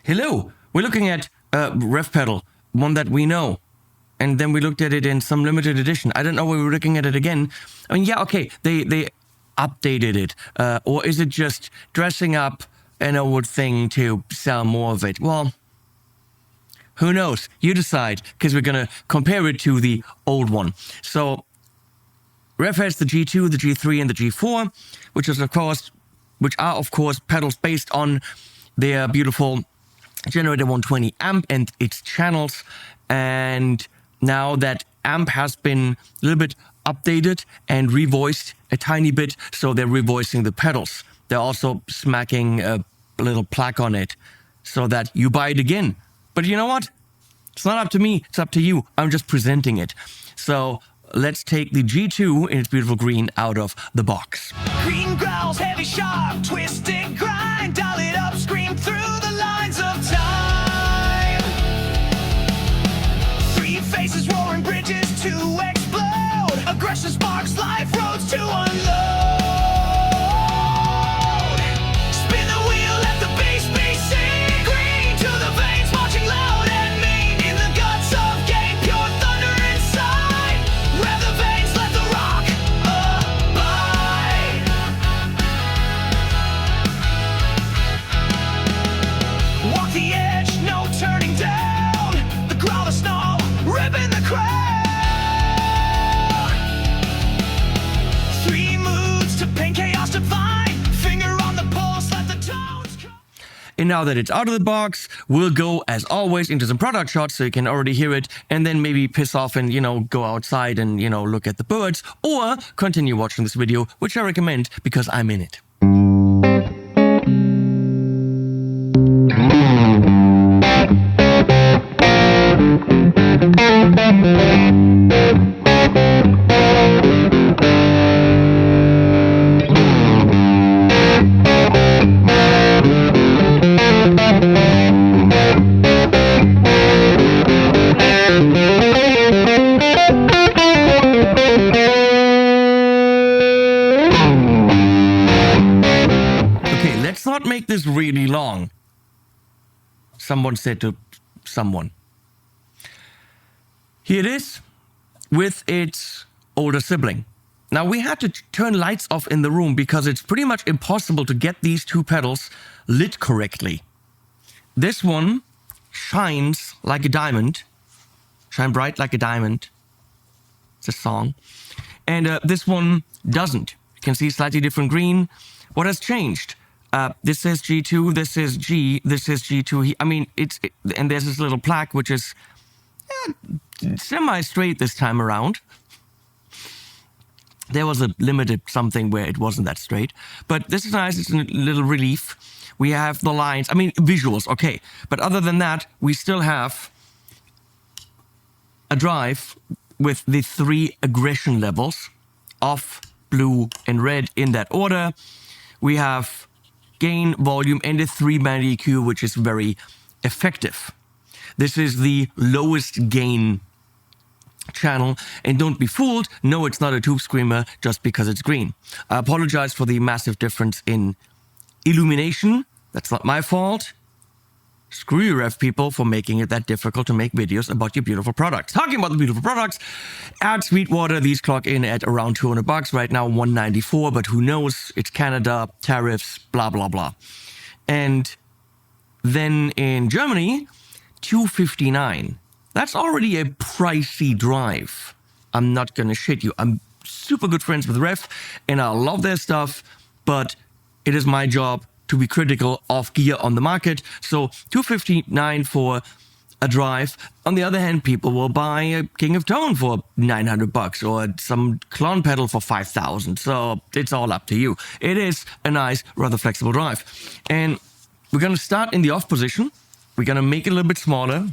Hello, we're looking at Revv pedal, one that we know. And then we looked at it in some limited edition. I don't know why we were looking at it again. I mean, yeah, okay, they updated it. Or is it just dressing up an old thing to sell more of it? Well, who knows? You decide, because we're going to compare it to the old one. So Revv has the G2, the G3, and the G4, which are of course pedals based on their beautiful Generator 120 amp and its channels. And now that amp has been a little bit updated and revoiced a tiny bit, so they're revoicing the pedals. They're also smacking a little plaque on it so that you buy it again. But you know what? It's not up to me, it's up to you. I'm just presenting it. So let's take the G2 in its beautiful green out of the box. Green growls, heavy, sharp, twisted grind. Dial it up, scream through the lines of time. Three faces, roaring bridges to explode. Aggression sparks, life roads to unload. Spin the wheel, let the bass be seen. Green to the veins, marching loud and mean. In the guts of game, pure thunder inside. Rev the veins, let the rock abide. Walk the edge, no turning down. The growl, the snarl, ripping the crowd. Three moods to paint chaos divine. Finger on the pulse, let the tones come. And now that it's out of the box, we'll go, as always, into some product shots so you can already hear it, and then maybe piss off and, go outside and, look at the birds, or continue watching this video, which I recommend because I'm in it. Okay, let's not make this really long. Someone said to someone. Here it is with its older sibling. Now we had to turn lights off in the room because it's pretty much impossible to get these two pedals lit correctly. This one shines like a diamond. Shine bright like a diamond. It's a song. And this one doesn't. You can see slightly different green. What has changed? This is G2, this is G, this is G2. And there's this little plaque which is semi-straight this time around. There was a limited something where it wasn't that straight. But this is nice, it's a little relief. We have the lines, visuals, okay. But other than that, we still have a drive with the three aggression levels, off, blue, and red in that order. We have gain, volume, and a 3-band EQ, which is very effective. This is the lowest gain channel, and don't be fooled, no, it's not a tube screamer just because it's green. I apologize for the massive difference in illumination. That's not my fault. Screw you, Revv people, for making it that difficult to make videos about your beautiful products. Talking about the beautiful products, at Sweetwater, these clock in at around $200. Right now, $194, but who knows? It's Canada, tariffs, blah, blah, blah. And then in Germany, $259. That's already a pricey drive. I'm not gonna shit you. I'm super good friends with Revv, and I love their stuff, but it is my job to be critical of gear on the market. So $259 for a drive. On the other hand, people will buy a King of Tone for $900 or some clone pedal for $5,000. So it's all up to you. It is a nice, rather flexible drive. And we're gonna start in the off position. We're gonna make it a little bit smaller.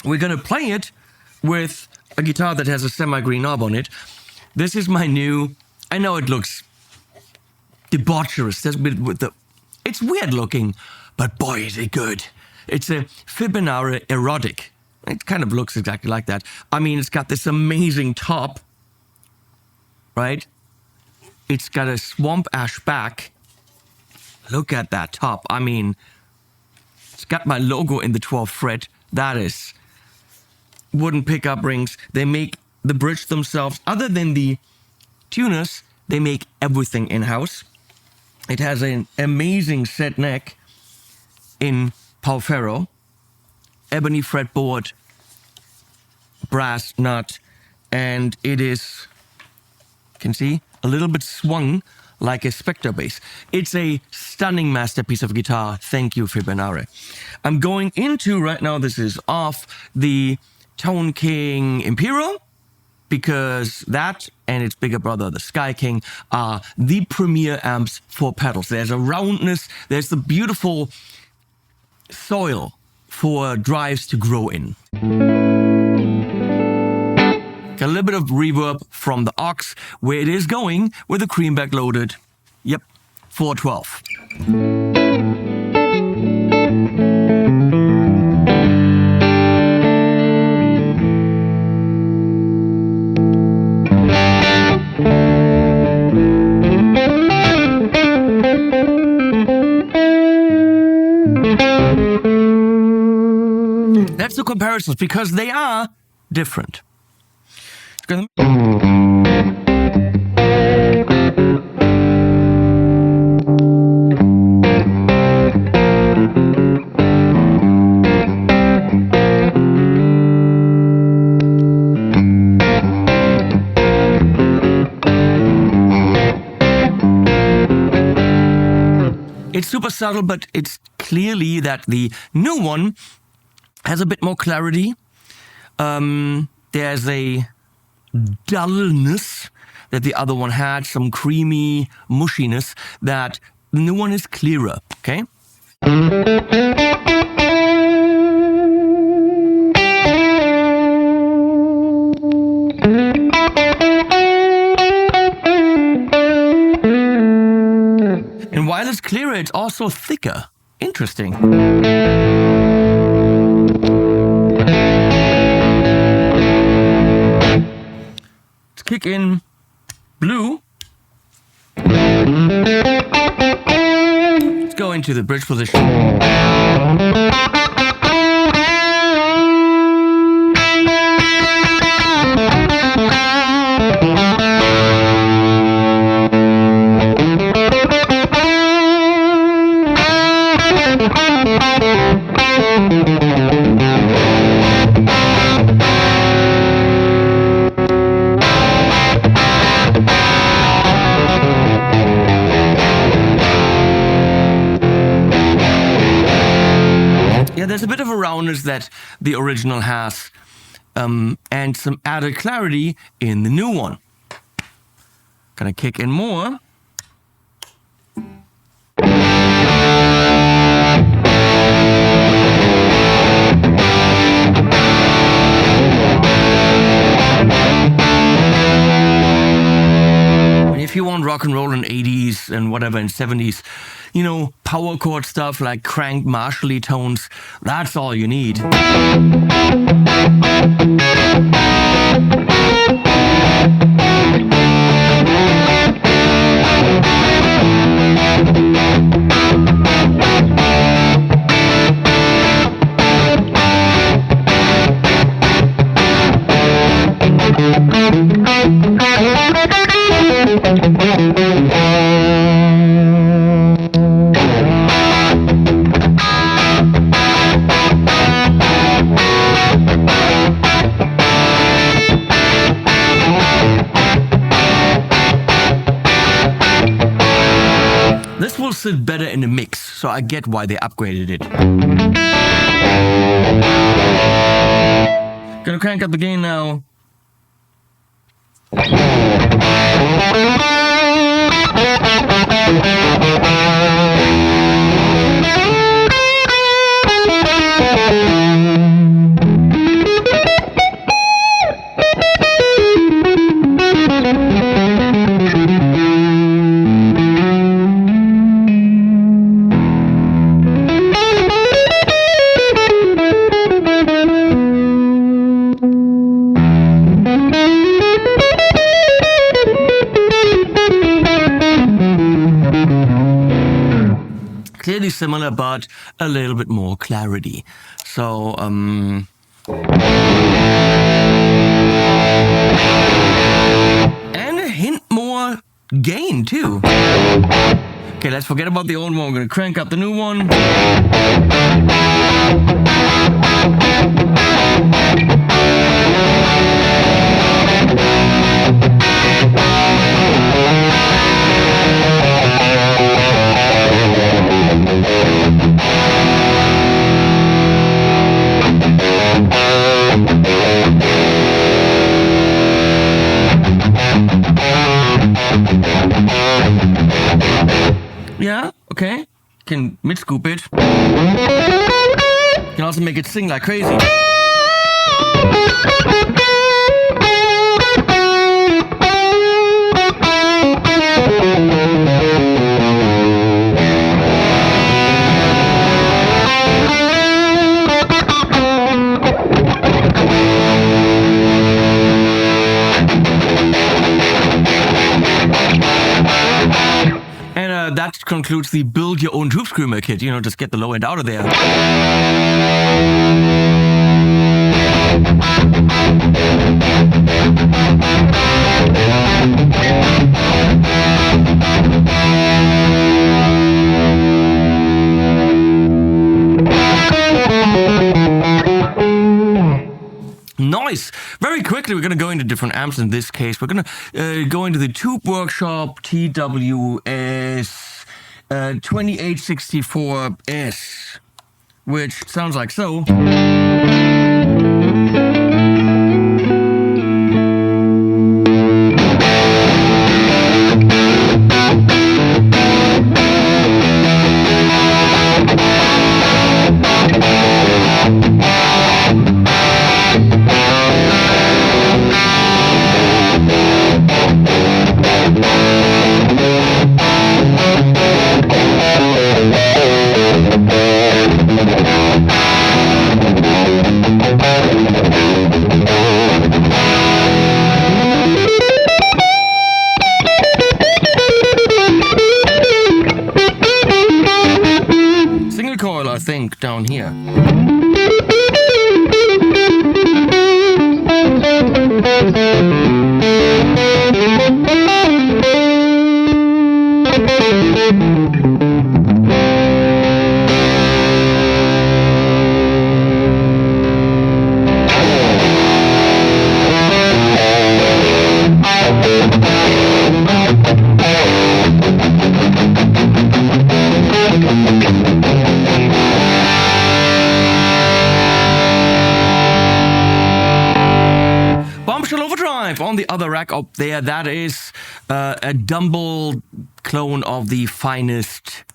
We're gonna play it with a guitar that has a semi-green knob on it. This is my new, I know it looks debaucherous. It's weird looking, but boy, is it good. It's a Fibonacci Erotic. It kind of looks exactly like that. It's got this amazing top, right? It's got a swamp ash back. Look at that top. It's got my logo in the 12th fret. That is wooden pickup rings. They make the bridge themselves. Other than the tuners, they make everything in-house. It has an amazing set neck in Palfero, ebony fretboard, brass nut, and it is, you can see, a little bit swung like a Spectre bass. It's a stunning masterpiece of guitar. Thank you, Fibonare. I'm going into, right now this is off, the Tone King Imperial, because that and its bigger brother, the Sky King, are the premier amps for pedals. There's a roundness, there's the beautiful soil for drives to grow in. Got a little bit of reverb from the aux, where it is going with the creamback loaded. Yep, 412. That's the comparisons, because they are different. It's super subtle, but it's clearly that the new one has a bit more clarity. There's a dullness that the other one had, some creamy mushiness, that the new one is clearer, okay? And while it's clearer, it's also thicker. Interesting. Let's kick in blue. Let's go into the bridge position. There's a bit of a roundness that the original has, and some added clarity in the new one. Gonna kick in more. If you want rock and roll in 80s and whatever in 70s, you know, power chord stuff like cranked Marshall-y tones, that's all you need. This will sit better in a mix, so I get why they upgraded it. Gonna crank up the gain now. similar, but a little bit more clarity. So, and a hint more gain too. Okay, let's forget about the old one. We're gonna crank up the new one. Yeah, okay. Can mid-scoop it. Can also make it sing like crazy. That concludes the build your own tube screamer kit. You know, just get the low end out of there. Nice. Very quickly, we're going to go into different amps in this case. We're going to go into the Tube Workshop TWS 2864S, which sounds like so. I think down here. On the other rack up there, that is a Dumble clone of the finest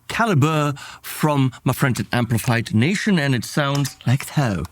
caliber from my friends at Amplified Nation, and it sounds like so.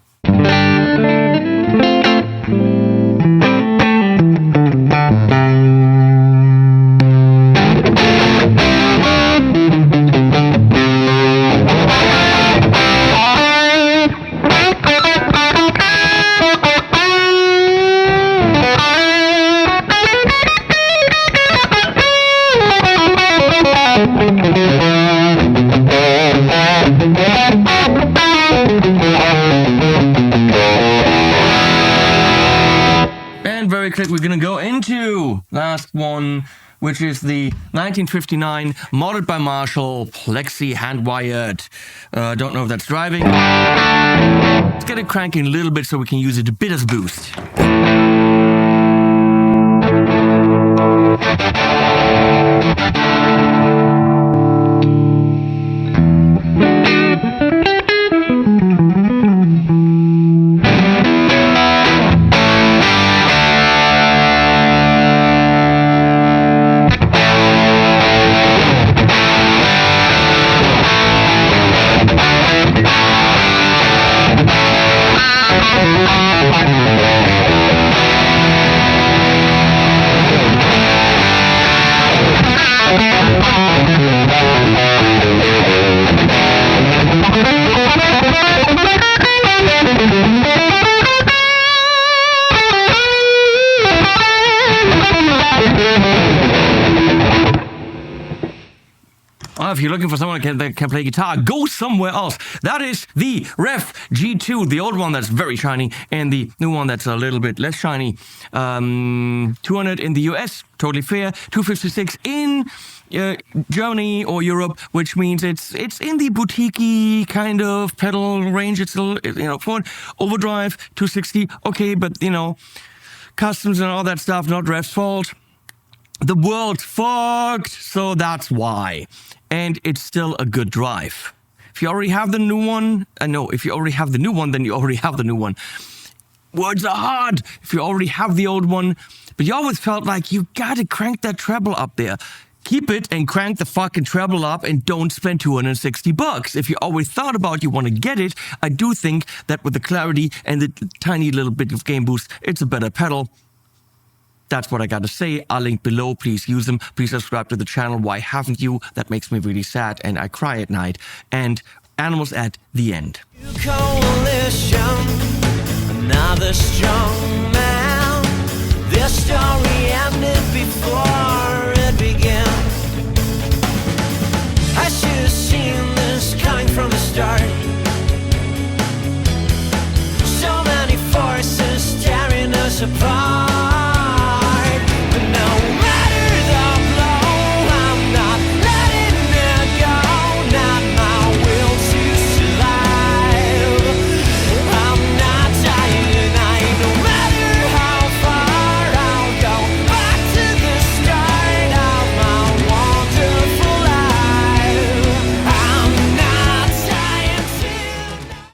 We're gonna go into last one, which is the 1959 modded by Marshall Plexi hand-wired. Don't know if that's driving. Let's get it cranking a little bit so we can use it a bit as a boost. Well, if you're looking for someone that can play guitar, go somewhere else. That is the Revv G2, the old one that's very shiny, and the new one that's a little bit less shiny. 200 in the US, totally fair. 256 in Germany or Europe, which means it's in the boutique-y kind of pedal range. It's a for overdrive 260. Okay, but customs and all that stuff, not Revv's fault. The world's fucked, so that's why. And it's still a good drive. If you already have the new one, if you already have the new one, then you already have the new one. Words are hard if you already have the old one, but you always felt like you gotta crank that treble up there. Keep it and crank the fucking treble up and don't spend $260. If you always thought about you want to get it, I do think that with the clarity and the tiny little bit of gain boost, it's a better pedal. That's what I got to say. I'll link below. Please use them. Please subscribe to the channel. Why haven't you? That makes me really sad and I cry at night. And animals at the end. Coalition, another strong man. This story ended before